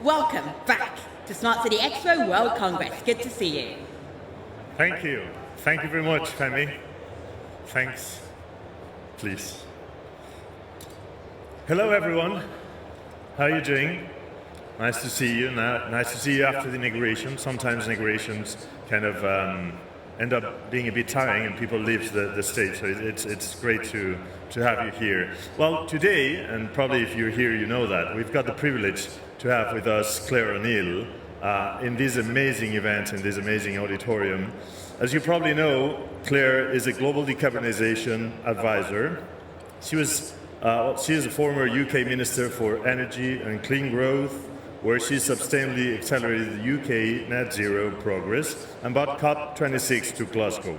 Welcome back to Smart City Expo World Congress. Good to see you. Thank you. Thank you very much, Femi. Thanks. Please. Hello, everyone. How are you doing? Nice to see you. Nice to see you after the inauguration. Sometimes inaugurations kind of end up being a bit tiring and people leave the stage, so it's great to have you here. Well, today, and probably if you're here you know that, we've got the privilege to have with us Claire O'Neill in this amazing event, in this amazing auditorium. As you probably know, Claire is a global decarbonisation advisor. She is a former UK Minister for Energy and Clean Growth, where she sustainably accelerated the UK net zero progress and brought COP26 to Glasgow.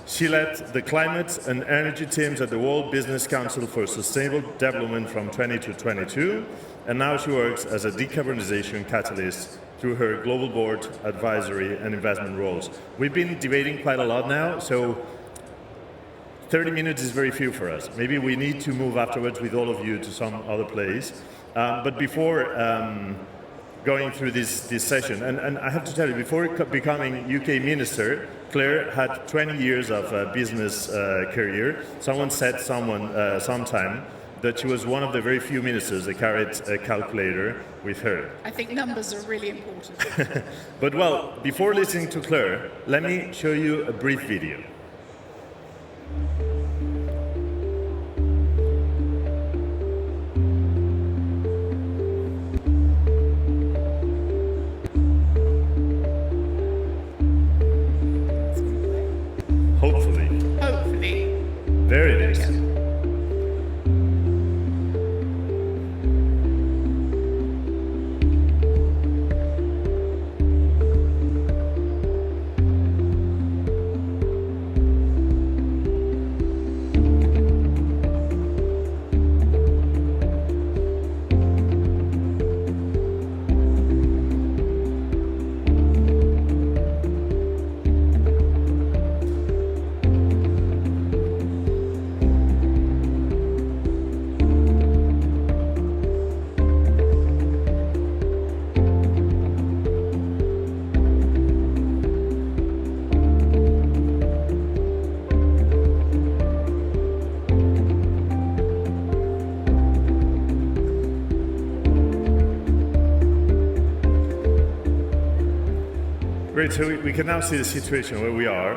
She led the climate and energy teams at the World Business Council for Sustainable Development from 20 to 22, and now she works as a decarbonisation catalyst through her global board, advisory and investment roles. We've been debating quite a lot now, so 30 minutes is very few for us. Maybe we need to move afterwards with all of you to some other place. But before going through this session, and I have to tell you, before becoming UK Minister, Claire had 20 years of business career. Someone said sometime that she was one of the very few ministers that carried a calculator with her. I think numbers are really important. But well, before listening to Claire, let me show you a brief video. Hopefully. There it is. Great, so we can now see the situation where we are,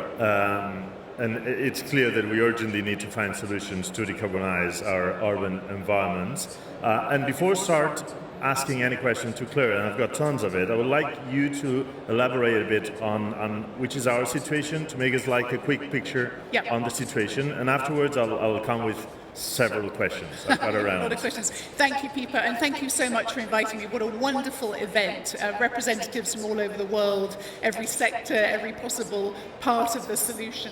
and it's clear that we urgently need to find solutions to decarbonise our urban environments. And before start asking any question to Claire, and I've got tons of it, I would like you to elaborate a bit on which is our situation, to make us like a quick picture on the situation, and afterwards I'll come with several questions. I've got around. A lot of questions. Thank you, Pipo, and thank you so much for inviting me. What a wonderful event. Representatives from all over the world, every sector, every possible part of the solution.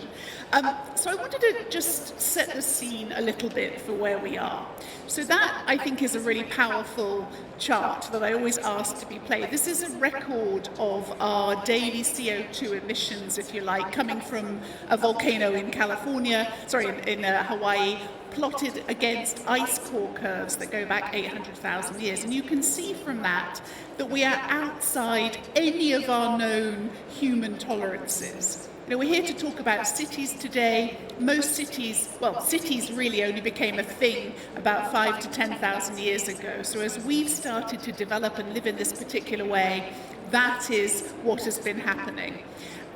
So I wanted to just set the scene a little bit for where we are. So that, I think, is a really powerful chart that I always ask to be played. This is a record of our daily CO2 emissions, if you like, coming from a volcano in Hawaii, plotted against ice core curves that go back 800,000 years. And you can see from that we are outside any of our known human tolerances. You know, we're here to talk about cities today. Most cities, well, cities really only became a thing about 5,000 to 10,000 years ago. So as we've started to develop and live in this particular way, that is what has been happening.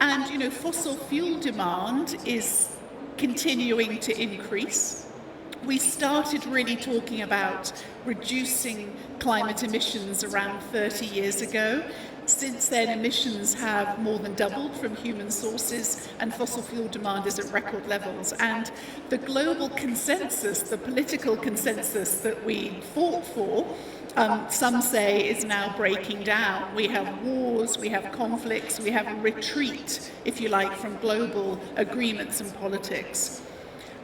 And, you know, fossil fuel demand is continuing to increase. We started really talking about reducing climate emissions around 30 years ago. Since then, emissions have more than doubled from human sources, and fossil fuel demand is at record levels. And the global consensus, the political consensus that we fought for, some say is now breaking down. We have wars, we have conflicts, we have a retreat, if you like, from global agreements and politics.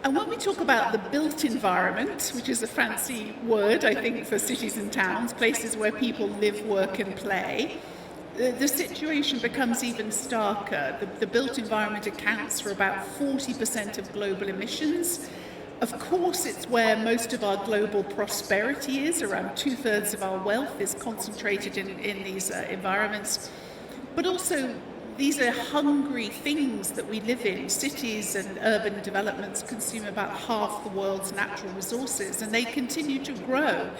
And when we talk about the built environment, which is a fancy word, I think, for cities and towns, places where people live, work and play, the situation becomes even starker. The built environment accounts for about 40% of global emissions. Of course, it's where most of our global prosperity is. Around 2/3 of our wealth is concentrated in these environments. But also, these are hungry things that we live in. Cities and urban developments consume about half the world's natural resources, and they continue to grow.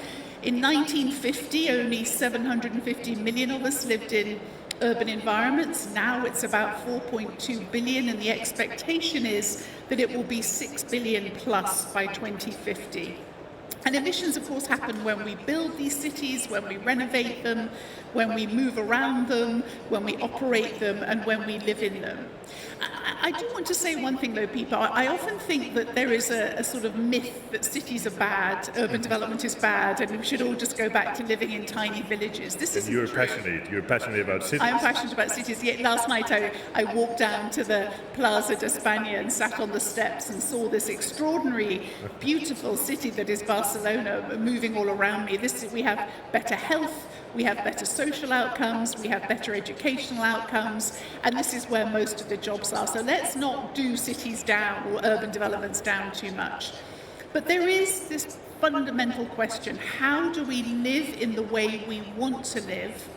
In 1950, only 750 million of us lived in urban environments. Now it's about 4.2 billion, and the expectation is that it will be 6 billion plus by 2050. And emissions, of course, happen when we build these cities, when we renovate them, when we move around them, when we operate them, and when we live in them. I do want to say one thing, though, Pipo. I often think that there is a sort of myth that cities are bad, urban development is bad, and we should all just go back to living in tiny villages. This is You're passionate about cities. I'm passionate about cities. Yet last night I walked down to the Plaza de España and sat on the steps and saw this extraordinary, beautiful city that is Barcelona moving all around me. We have better health, we have better social outcomes, we have better educational outcomes, and this is where most of the jobs are. So let's not do cities down or urban developments down too much. But there is this fundamental question: how do we live in the way we want to live,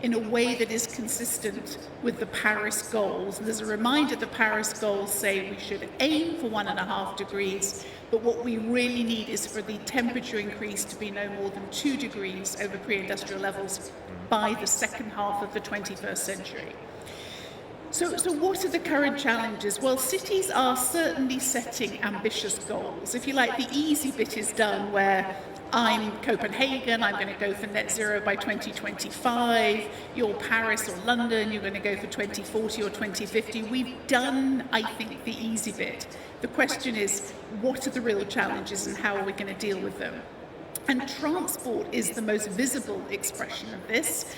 in a way that is consistent with the Paris goals? And there's a reminder, the Paris goals say we should aim for 1.5 degrees, but what we really need is for the temperature increase to be no more than 2 degrees over pre-industrial levels by the second half of the 21st century. So what are the current challenges? Well, cities are certainly setting ambitious goals. If you like, the easy bit is done, where I'm Copenhagen, I'm going to go for net zero by 2025. You're Paris or London, you're going to go for 2040 or 2050. We've done, I think, the easy bit. The question is, what are the real challenges and how are we going to deal with them? And transport is the most visible expression of this.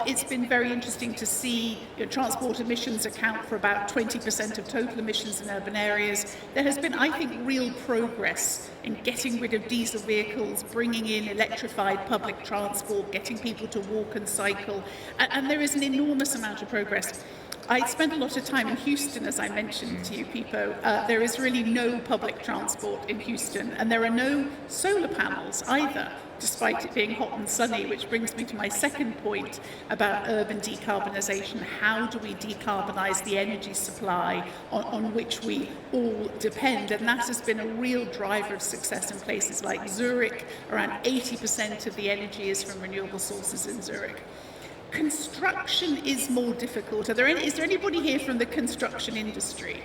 It's been very interesting to see transport emissions account for about 20% of total emissions in urban areas. There has been, I think, real progress in getting rid of diesel vehicles, bringing in electrified public transport, getting people to walk and cycle, and there is an enormous amount of progress. I spent a lot of time in Houston, as I mentioned to you, Pipo. There is really no public transport in Houston, and there are no solar panels either, despite it being hot and sunny, which brings me to my second point about urban decarbonisation. How do we decarbonise the energy supply on which we all depend? And that has been a real driver of success in places like Zurich. Around 80% of the energy is from renewable sources in Zurich. Construction is more difficult. Is there anybody here from the construction industry?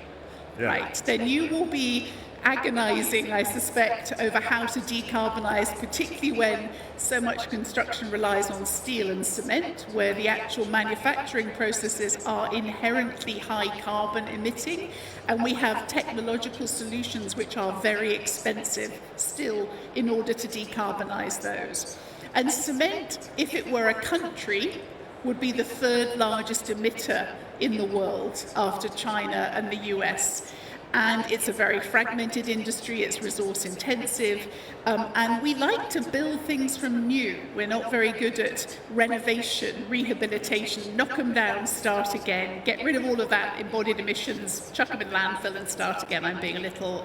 Yeah. Right, then you will be agonising, I suspect, over how to decarbonise, particularly when so much construction relies on steel and cement, where the actual manufacturing processes are inherently high carbon emitting, and we have technological solutions which are very expensive still in order to decarbonise those. And cement, if it were a country, would be the third largest emitter in the world after China and the US. And it's a very fragmented industry, it's resource intensive, and we like to build things from new. We're not very good at renovation, rehabilitation, knock them down, start again, get rid of all of that embodied emissions, chuck them in landfill and start again. I'm being a little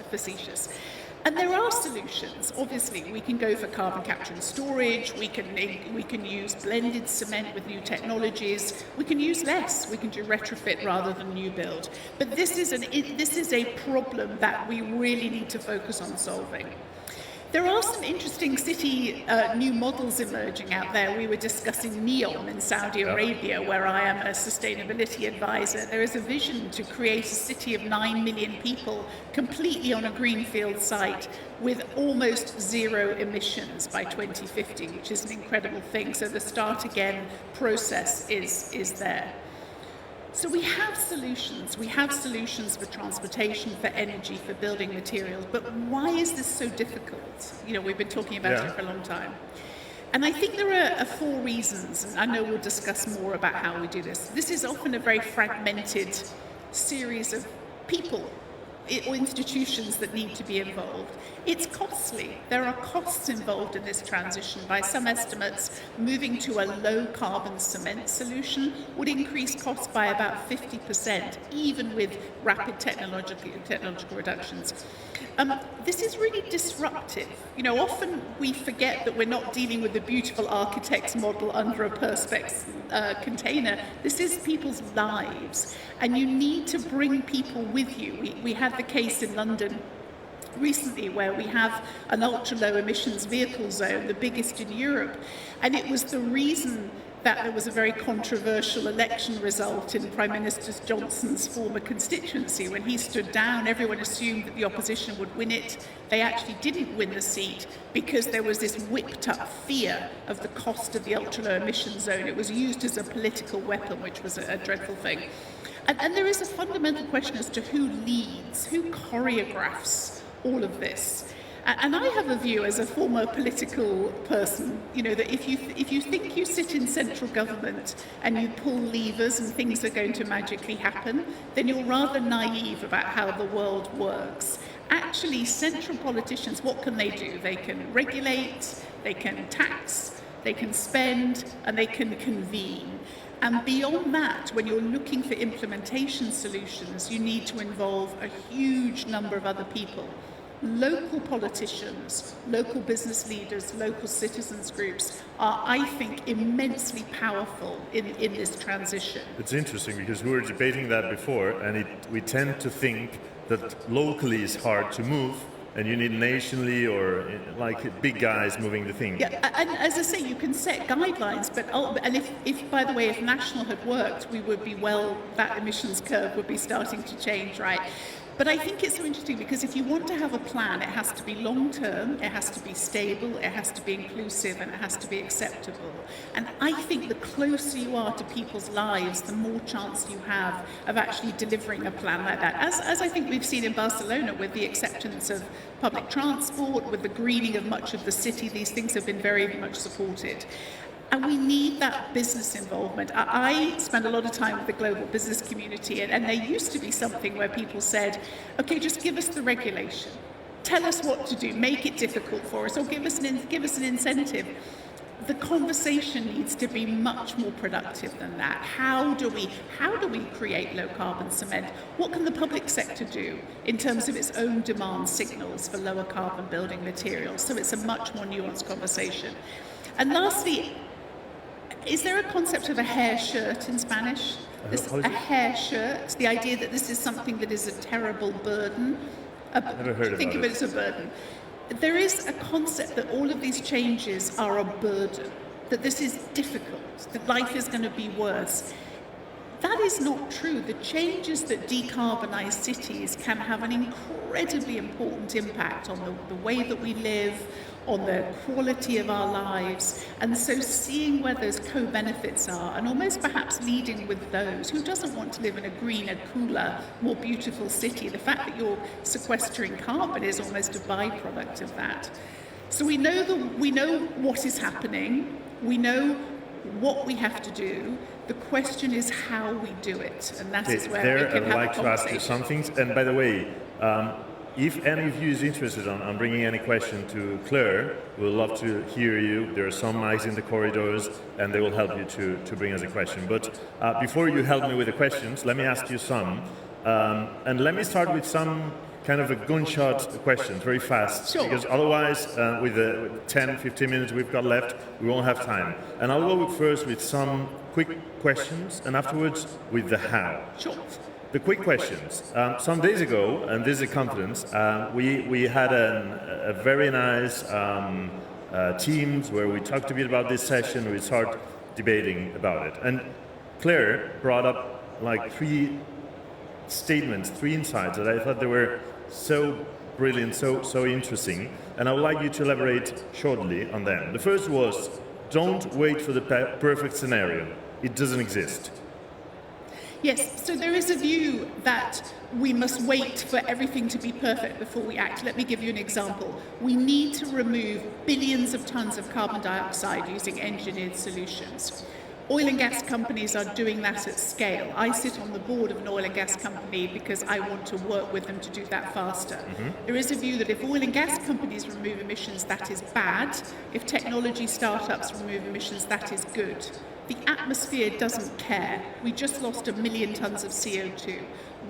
facetious. And there are solutions. Obviously, we can go for carbon capture and storage. We can use blended cement with new technologies. We can use less. We can do retrofit rather than new build. But this is a problem that we really need to focus on solving. There are some interesting city new models emerging out there. We were discussing NEOM in Saudi Arabia, where I am a sustainability advisor. There is a vision to create a city of 9 million people completely on a greenfield site with almost zero emissions by 2050, which is an incredible thing. So the start again process is there. So we have solutions. We have solutions for transportation, for energy, for building materials. But why is this so difficult? We've been talking about it for a long time. And I think there are 4 reasons, and I know we'll discuss more about how we do this. This is often a very fragmented series of people or institutions that need to be involved. It's costly. There are costs involved in this transition. By some estimates, moving to a low-carbon cement solution would increase costs by about 50%, even with rapid technological reductions. This is really disruptive. You know, often we forget that we're not dealing with the beautiful architect's model under a perspex container. This is people's lives, and you need to bring people with you. We had the case in London recently where we have an ultra-low emissions vehicle zone, the biggest in Europe, and it was the reason that there was a very controversial election result in Prime Minister Johnson's former constituency. When he stood down, everyone assumed that the opposition would win it. They actually didn't win the seat because there was this whipped up fear of the cost of the ultra-low emission zone. It was used as a political weapon, which was a dreadful thing. And there is a fundamental question as to who leads, who choreographs all of this. And I have a view as a former political person, you know, that if you think you sit in central government and you pull levers and things are going to magically happen, then you're rather naive about how the world works. Actually, central politicians, what can they do? They can regulate, they can tax, they can spend, and they can convene. And beyond that, when you're looking for implementation solutions, you need to involve a huge number of other people. Local politicians, local business leaders, local citizens groups are, I think, immensely powerful in this transition. It's interesting because we were debating that before, and we tend to think that locally is hard to move, and you need nationally or like big guys moving the thing. Yeah, and as I say, you can set guidelines, but if by the way, if national had worked, we would be that emissions curve would be starting to change, right? But I think it's so interesting because if you want to have a plan, it has to be long-term, it has to be stable, it has to be inclusive, and it has to be acceptable. And I think the closer you are to people's lives, the more chance you have of actually delivering a plan like that. As I think we've seen in Barcelona with the acceptance of public transport, with the greening of much of the city, these things have been very much supported. And we need that business involvement. I spend a lot of time with the global business community, and there used to be something where people said, okay, just give us the regulation. Tell us what to do, make it difficult for us, or give us an incentive. The conversation needs to be much more productive than that. How do we create low carbon cement? What can the public sector do in terms of its own demand signals for lower carbon building materials? So it's a much more nuanced conversation. And lastly, is there a concept of a hair shirt in Spanish? A hair shirt, the idea that this is something that is a terrible burden. Never heard of it. Think of it as a burden. There is a concept that all of these changes are a burden, that this is difficult, that life is going to be worse. That is not true. The changes that decarbonise cities can have an incredibly important impact on the way that we live, on the quality of our lives, and so seeing where those co-benefits are and almost perhaps leading with those. Who doesn't want to live in a greener, cooler, more beautiful city? The fact that you're sequestering carbon is almost a byproduct of that. So we know what is happening, we know what we have to do. The question is how we do it, and that is where we can have a conversation. I'd like to ask you some things, and by the way, if any of you is interested on bringing any question to Claire, we'll love to hear you. There are some mics in the corridors, and they will help you to bring us a question. But before you help me with the questions, let me ask you some. And let me start with some kind of a gunshot questions, very fast. Sure. Because otherwise, with the 10, 15 minutes we've got left, we won't have time. And I'll go first with some quick questions, and afterwards with the how. Sure. The quick questions. Some days ago, and this is a confidence, we had a very nice teams where we talked a bit about this session, we started debating about it. And Claire brought up like 3 statements, 3 insights that I thought they were so brilliant, so interesting, and I would like you to elaborate shortly on them. The first was, don't wait for the perfect scenario. It doesn't exist. Yes, so there is a view that we must wait for everything to be perfect before we act. Let me give you an example. We need to remove billions of tons of carbon dioxide using engineered solutions. Oil and gas companies are doing that at scale. I sit on the board of an oil and gas company because I want to work with them to do that faster. There is a view that if oil and gas companies remove emissions, that is bad. If technology startups remove emissions, that is good. The atmosphere doesn't care. We just lost 1 million tons of CO2.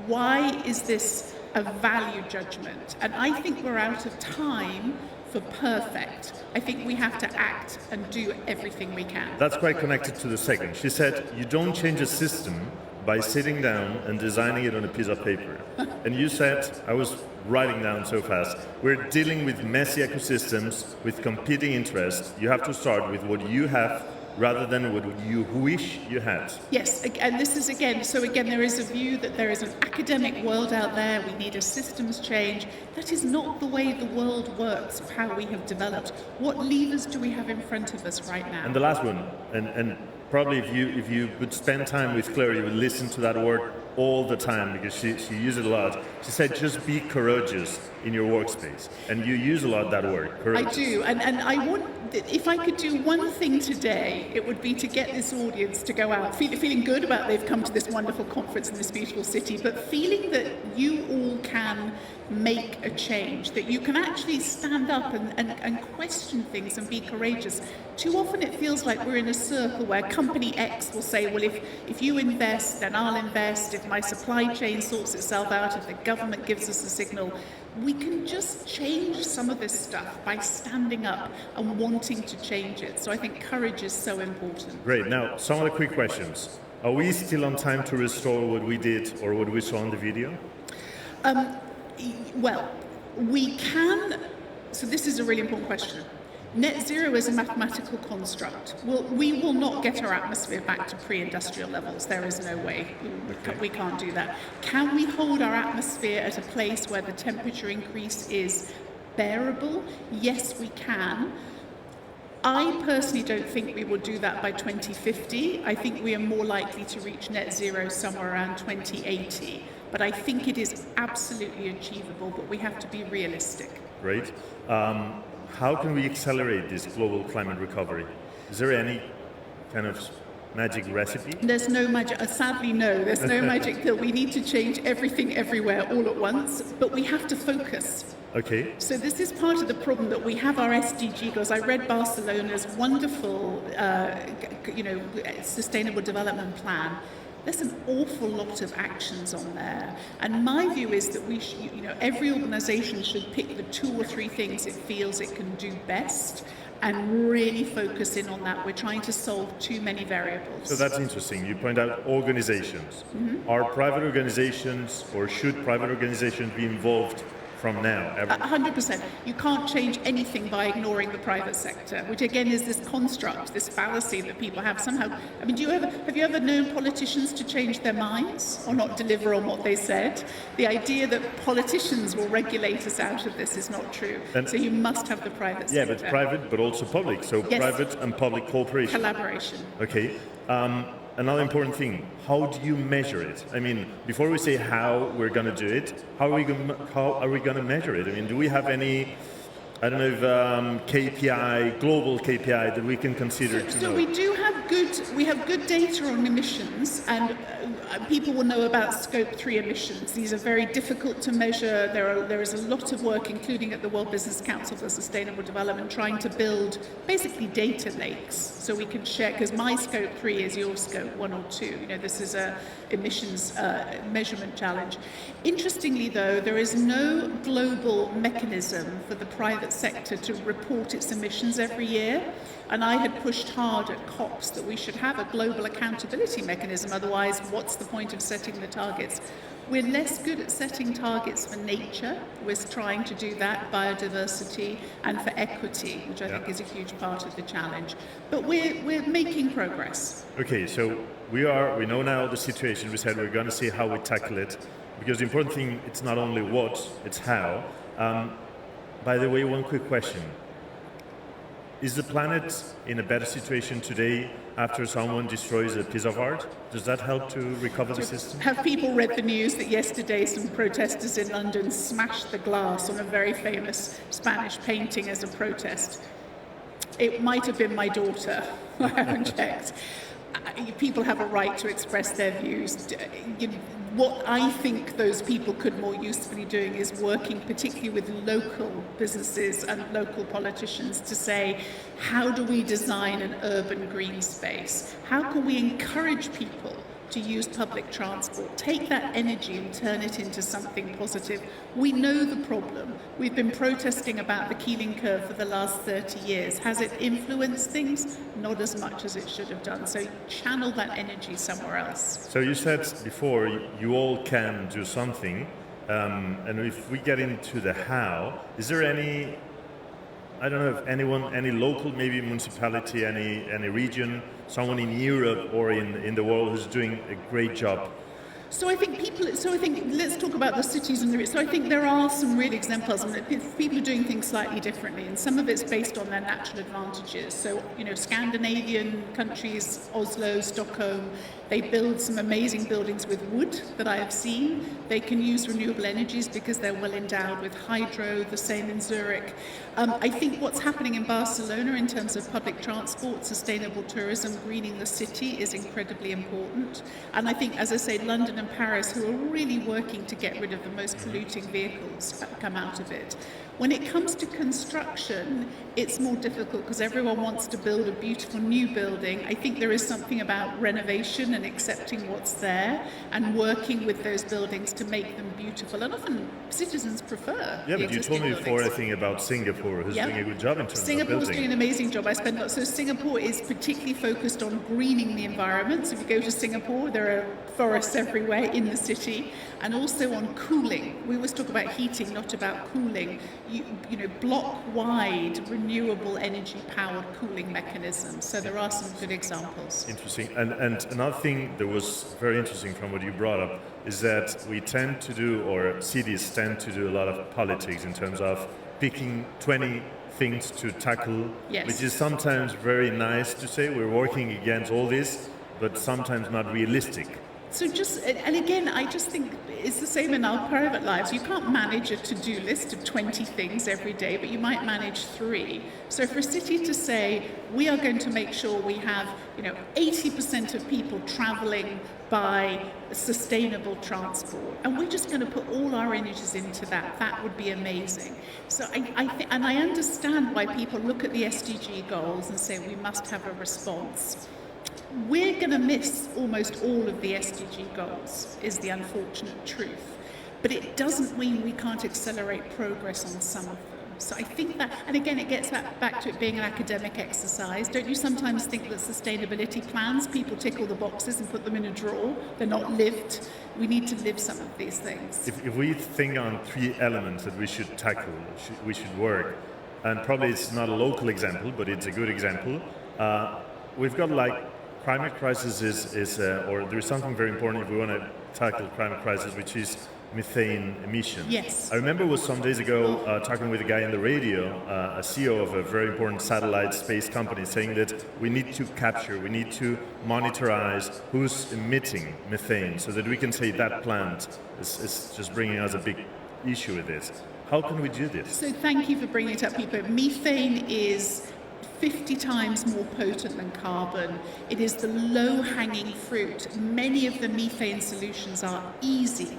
Why is this a value judgment? And I think we're out of time for perfect. I think we have to act and do everything we can. That's quite connected to the second. She said, you don't change a system by sitting down and designing it on a piece of paper. And you said, I was writing down so fast, we're dealing with messy ecosystems, with competing interests. You have to start with what you have rather than what you wish you had. Yes, and this is again, there is a view that there is an academic world out there, we need a systems change. That is not the way the world works, or how we have developed. What levers do we have in front of us right now? And the last one, and probably if you would spend time with Claire, you would listen to that word all the time because she used it a lot. She said, just be courageous in your workspace. And you use a lot that word, courageous. I do, and I want, if I could do one thing today, it would be to get this audience to go out feeling good about they've come to this wonderful conference in this beautiful city, but feeling that you all can make a change, that you can actually stand up and question things and be courageous. Too often it feels like we're in a circle where company X will say, well, if you invest, then I'll invest. If my supply chain sorts itself out, if the government gives us a signal, we can just change some of this stuff by standing up and wanting to change it. So I think courage is so important. Great. Now, some of the quick questions. Are we still on time to restore what we did or what we saw in the video? Well, we can. So this is a really important question. Net zero is a mathematical construct. Well, we will not get our atmosphere back to pre-industrial levels. There is no way. We can't do that. Can we hold our atmosphere at a place where the temperature increase is bearable? Yes, we can. I personally don't think we will do that by 2050. I think we are more likely to reach net zero somewhere around 2080. But I think it is absolutely achievable, but we have to be realistic. Great. How can we accelerate this global climate recovery? Is there any kind of magic recipe? There's no magic. Sadly, no. There's no magic pill. We need to change everything everywhere all at once, but we have to focus. Okay. So this is part of the problem, that we have our SDG goals. I read Barcelona's wonderful, sustainable development plan. There's an awful lot of actions on there. And my view is that we should, every organisation should pick the 2 or 3 things it feels it can do best and really focus in on that. We're trying to solve too many variables. So that's interesting. You point out organizations. Are private organizations, or should private organizations be involved from now? 100%. You can't change anything by ignoring the private sector, which again is this construct, this fallacy that people have somehow. I mean, have you ever known politicians to change their minds or not deliver on what they said? The idea that politicians will regulate us out of this is not true. So you must have the private sector. Yeah, but private, but also public. So yes. Private and public cooperation. Collaboration. Okay. Another important thing, how do you measure it? I mean, before we say how we're going to do it, how are we going to measure it? I mean, do we have any, I don't know, if, KPI, global KPI that we can consider to know? So we have good data on emissions, and people will know about Scope 3 emissions. These are very difficult to measure. There is a lot of work, including at the World Business Council for Sustainable Development, trying to build basically data lakes so we can share, because my Scope 3 is your Scope 1 or 2. This is a emissions measurement challenge. Interestingly, though, there is no global mechanism for the private sector to report its emissions every year. And I had pushed hard at COPs that we should have a global accountability mechanism. Otherwise, what's the point of setting the targets? We're less good at setting targets for nature. We're trying to do that, biodiversity, and for equity, which I think is a huge part of the challenge. But we're making progress. Okay, so we know now the situation. We said we're going to see how we tackle it, because the important thing, it's not only what, it's how. By the way, one quick question. Is the planet in a better situation today after someone destroys a piece of art? Does that help to recover the system? Have people read the news that yesterday some protesters in London smashed the glass on a very famous Spanish painting as a protest? It might have been my daughter. I haven't checked. people have a right to express their views. What I think those people could more usefully doing is working particularly with local businesses and local politicians to say, how do we design an urban green space? How can we encourage people to use public transport, take that energy and turn it into something positive? We know the problem. We've been protesting about the Keeling curve for the last 30 years. Has it influenced things? Not as much as it should have done. So channel that energy somewhere else. So you said before, you all can do something, and if we get into the how, is there any, I don't know if anyone, any local, maybe municipality, any region, someone in Europe or in the world who's doing a great job? So I think let's talk about the cities and the. So I think there are some real examples, and people are doing things slightly differently, and some of it's based on their natural advantages. So Scandinavian countries, Oslo, Stockholm, they build some amazing buildings with wood that I have seen. They can use renewable energies because they're well endowed with hydro. The same in Zurich. I think what's happening in Barcelona in terms of public transport, sustainable tourism, greening the city is incredibly important. And I think, as I say, London and Paris, who are really working to get rid of the most polluting vehicles, come out of it. When it comes to construction, it's more difficult because everyone wants to build a beautiful new building. I think there is something about renovation and accepting what's there and working with those buildings to make them beautiful. And often citizens prefer. Yeah, but you told me before, I think, about Singapore, who's doing a good job in terms of building. Singapore's doing an amazing job. So Singapore is particularly focused on greening the environment. So if you go to Singapore, there are forests everywhere in the city, and also on cooling. We always talk about heating, not about cooling. Block-wide renewable energy-powered cooling mechanisms. So there are some good examples. Interesting. And another thing that was very interesting from what you brought up is that we tend to do, or cities tend to do a lot of politics in terms of picking 20 things to tackle, yes, which is sometimes very nice to say we're working against all this, but sometimes not realistic. So and again, I just think it's the same in our private lives. You can't manage a to-do list of 20 things every day, but you might manage 3. So for a city to say, we are going to make sure we have 80% of people travelling by sustainable transport, and we're just going to put all our energies into that would be amazing. So I understand why people look at the SDG goals and say we must have a response. We're going to miss almost all of the SDG goals, is the unfortunate truth. But it doesn't mean we can't accelerate progress on some of them. So I think that, and again, it gets back to it being an academic exercise. Don't you sometimes think that sustainability plans, people tick all the boxes and put them in a drawer? They're not lived. We need to live some of these things. If we think on 3 elements that we should tackle, we should work, and probably it's not a local example, but it's a good example. We've got climate crisis or there is something very important if we want to tackle climate crisis, which is methane emissions. Yes. I remember it was some days ago talking with a guy on the radio, a CEO of a very important satellite space company, saying that we need to capture, we need to monitorize who's emitting methane so that we can say that plant is just bringing us a big issue with this. How can we do this? So thank you for bringing it up, Pipo. Methane is 50 times more potent than carbon. It is the low-hanging fruit. Many of the methane solutions are easy.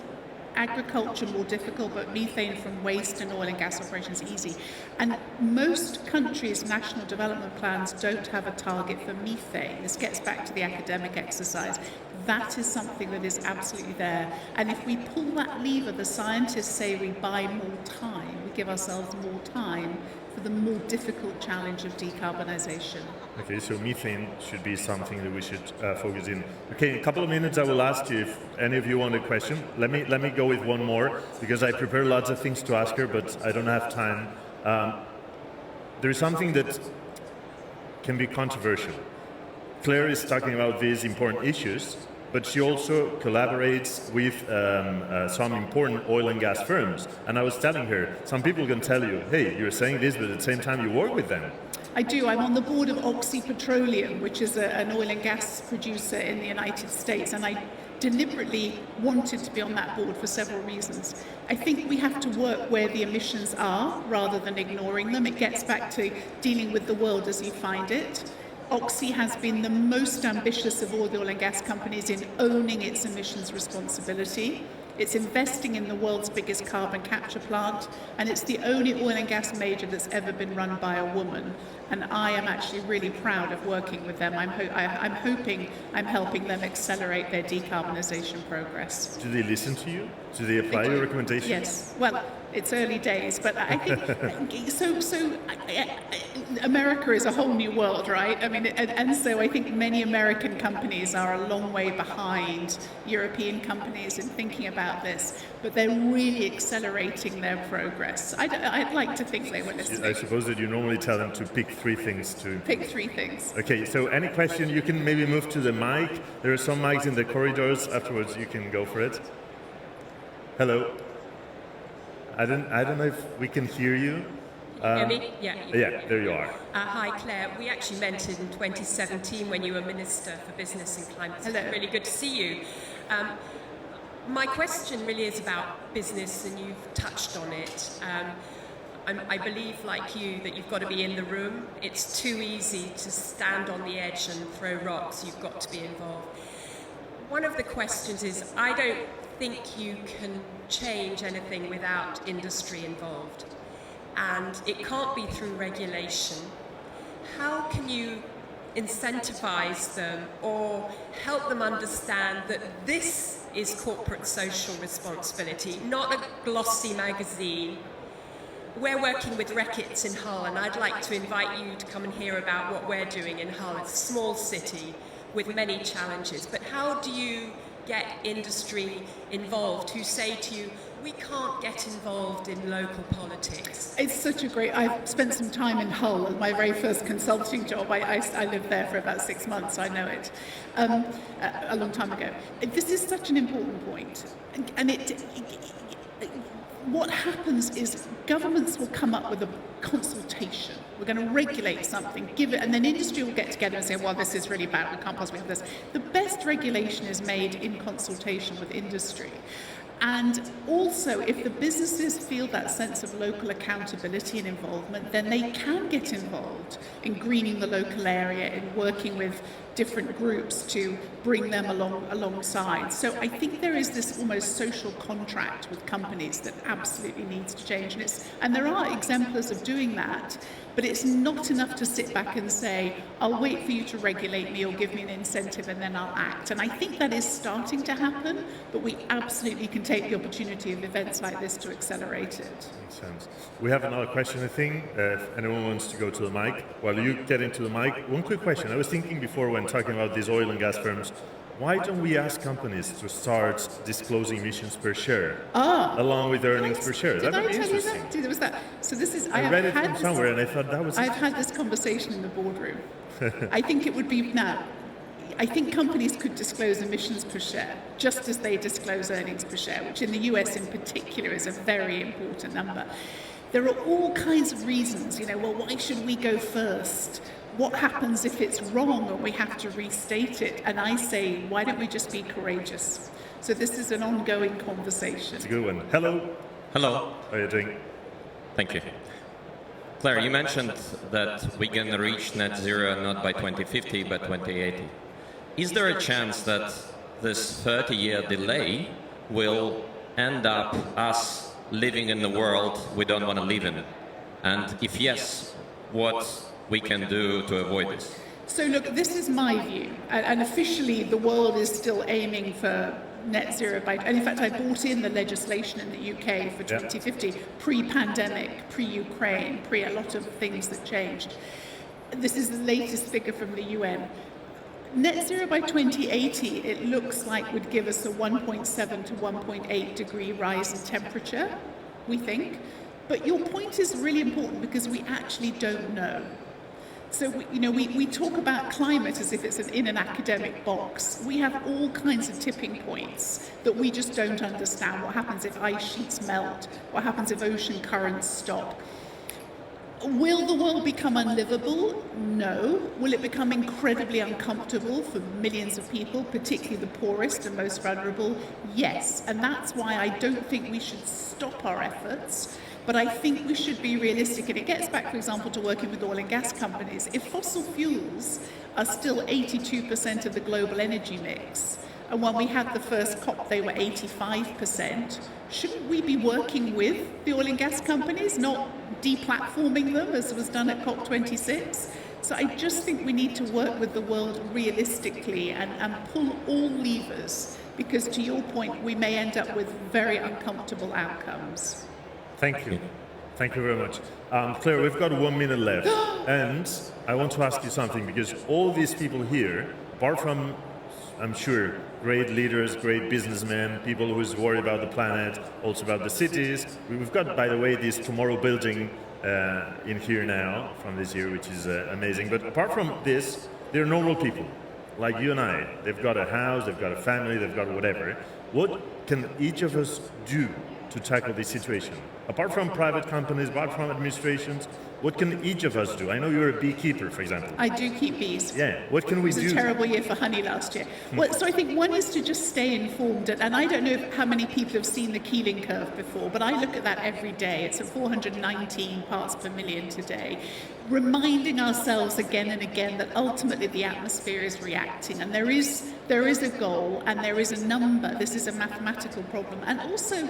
Agriculture more difficult, but methane from waste and oil and gas operations easy. And most countries' national development plans don't have a target for methane. This gets back to the academic exercise. That is something that is absolutely there. And if we pull that lever, the scientists say we buy more time. We give ourselves more time for the more difficult challenge of decarbonisation. Okay, so methane should be something that we should focus in. Okay, in a couple of minutes I will ask you if any of you want a question. Let me go with one more, because I prepared lots of things to ask her, but I don't have time. There is something that can be controversial. Claire is talking about these important issues, but she also collaborates with some important oil and gas firms. And I was telling her, some people can tell you, hey, you're saying this, but at the same time you work with them. I do. I'm on the board of Oxy Petroleum, which is an oil and gas producer in the United States, and I deliberately wanted to be on that board for several reasons. I think we have to work where the emissions are rather than ignoring them. It gets back to dealing with the world as you find it. Oxy has been the most ambitious of all the oil and gas companies in owning its emissions responsibility. It's investing in the world's biggest carbon capture plant, and it's the only oil and gas major that's ever been run by a woman. And I am actually really proud of working with them. I'm hoping I'm helping them accelerate their decarbonisation progress. Do they listen to you? Do they apply your recommendations? Yes. Well, it's early days, but I think so. America is a whole new world, right? I mean, and so I think many American companies are a long way behind European companies in thinking about this, but they're really accelerating their progress. I'd like to think they were listening. I suppose that you normally tell them to pick 3 things to... Pick 3 things. Okay, so any question, you can maybe move to the mic. There are some mics in the corridors. Afterwards, you can go for it. Hello. I don't know if we can hear you. Hear me? Yeah, there you are. Hi, Claire. We actually met in 2017 when you were Minister for Business and Climate. Hello. It's really good to see you. My question really is about business, and you've touched on it. I believe, like you, that you've got to be in the room. It's too easy to stand on the edge and throw rocks. You've got to be involved. One of the questions is, I don't think you can change anything without industry involved. And it can't be through regulation. How can you incentivize them or help them understand that this is corporate social responsibility, not a glossy magazine? We're working with Reckitt's in Hull, and I'd like to invite you to come and hear about what we're doing in Hull. It's a small city with many challenges, but how do you get industry involved who say to you, we can't get involved in local politics? It's such a great... I've spent some time in Hull, my very first consulting job. I lived there for about 6 months, I know it, a long time ago. This is such an important point. And what happens is governments will come up with a consultation. We're going to regulate something, give it, and then industry will get together and say, well, this is really bad, we can't possibly have this. The best regulation is made in consultation with industry. And also, if the businesses feel that sense of local accountability and involvement, then they can get involved in greening the local area, in working with different groups to bring them alongside. So I think there is this almost social contract with companies that absolutely needs to change. And there are exemplars of doing that, but it's not enough to sit back and say, I'll wait for you to regulate me or give me an incentive and then I'll act. And I think that is starting to happen, but we absolutely can take the opportunity of events like this to accelerate it. Makes sense. We have another question, I think, if anyone wants to go to the mic. While you get into the mic, one quick question. I was thinking before when talking about these oil and gas firms, why don't we ask companies to start disclosing emissions per share, along with earnings per share? That would be interesting. There was that. So this is. I read it from somewhere, and I thought that was. I've had this conversation in the boardroom. I think it would be now. I think companies could disclose emissions per share, just as they disclose earnings per share, which in the US in particular is a very important number. There are all kinds of reasons. Well, why should we go first? What happens if it's wrong and we have to restate it? And I say, why don't we just be courageous? So this is an ongoing conversation. It's a good one. Hello. Hello. How are you doing? Thank you. Claire, you mentioned that we're going to reach net zero not by 2050, but 2080. Is there a chance that this 30-year delay will end up us living in the world we don't want to live in? And if yes, what we can do to avoid this? So look, this is my view, and officially the world is still aiming for net zero by, and in fact I brought in the legislation in the UK for 2050, pre-pandemic, pre-Ukraine, pre a lot of things that changed. This is the latest figure from the UN. Net zero by 2080, it looks like would give us a 1.7 to 1.8 degree rise in temperature, we think. But your point is really important because we actually don't know. So, we talk about climate as if it's in an academic box. We have all kinds of tipping points that we just don't understand. What happens if ice sheets melt? What happens if ocean currents stop? Will the world become unlivable? No. Will it become incredibly uncomfortable for millions of people, particularly the poorest and most vulnerable? Yes. And that's why I don't think we should stop our efforts, but I think we should be realistic. And it gets back, for example, to working with oil and gas companies. If fossil fuels are still 82% of the global energy mix, and when we had the first COP, they were 85%. Shouldn't we be working with the oil and gas companies, not deplatforming them as was done at COP26? So I just think we need to work with the world realistically and pull all levers, because to your point, we may end up with very uncomfortable outcomes. Thank you. Thank you very much. Claire, we've got 1 minute left. And I want to ask you something, because all these people here, apart from, I'm sure, great leaders, great businessmen, people who is worried about the planet, also about the cities. We've got, by the way, this Tomorrow building in here now from this year, which is amazing. But apart from this, they're normal people, like you and I. They've got a house, they've got a family, they've got whatever. What can each of us do to tackle this situation? Apart from private companies, apart from administrations, what can each of us do? I know you're a beekeeper, for example. I do keep bees. Yeah, what can we do? It was a terrible year for honey last year. Well, so I think one is to just stay informed. And I don't know how many people have seen the Keeling curve before, but I look at that every day. It's at 419 parts per million today. Reminding ourselves again and again that ultimately the atmosphere is reacting. And there is a goal and there is a number. This is a mathematical problem. And also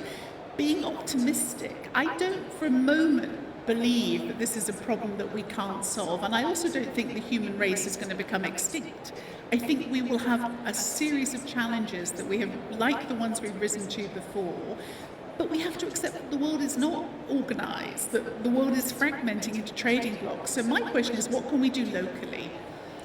being optimistic. I don't for a moment believe that this is a problem that we can't solve. And I also don't think the human race is going to become extinct. I think we will have a series of challenges that we have, like the ones we've risen to before, but we have to accept that the world is not organised, that the world is fragmenting into trading blocks. So my question is, what can we do locally?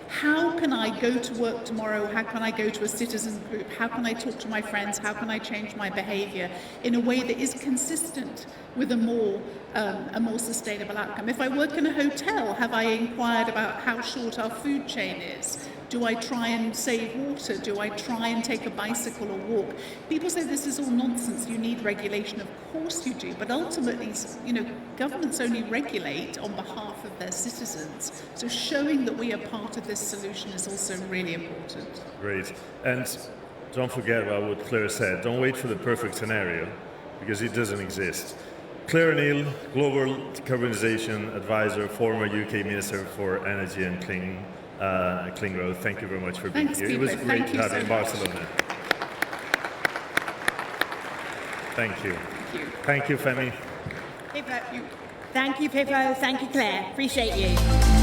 How can I go to work tomorrow? How can I go to a citizen group? How can I talk to my friends? How can I change my behaviour in a way that is consistent with a more sustainable outcome? If I work in a hotel, have I inquired about how short our food chain is? Do I try and save water? Do I try and take a bicycle or walk? People say this is all nonsense, you need regulation. Of course you do, but ultimately, governments only regulate on behalf of their citizens. So showing that we are part of this solution is also really important. Great. And don't forget about what Claire said. Don't wait for the perfect scenario, because it doesn't exist. Claire Neal, Global Decarbonisation Advisor, former UK Minister for Energy and Clean Growth. Thank you very much for being here. Pipo. It was great to have you in much. Barcelona. Thank you. Thank you. Thank you, Femi. Pipo. Thank you, Pipo. Thank you, Claire. Appreciate you.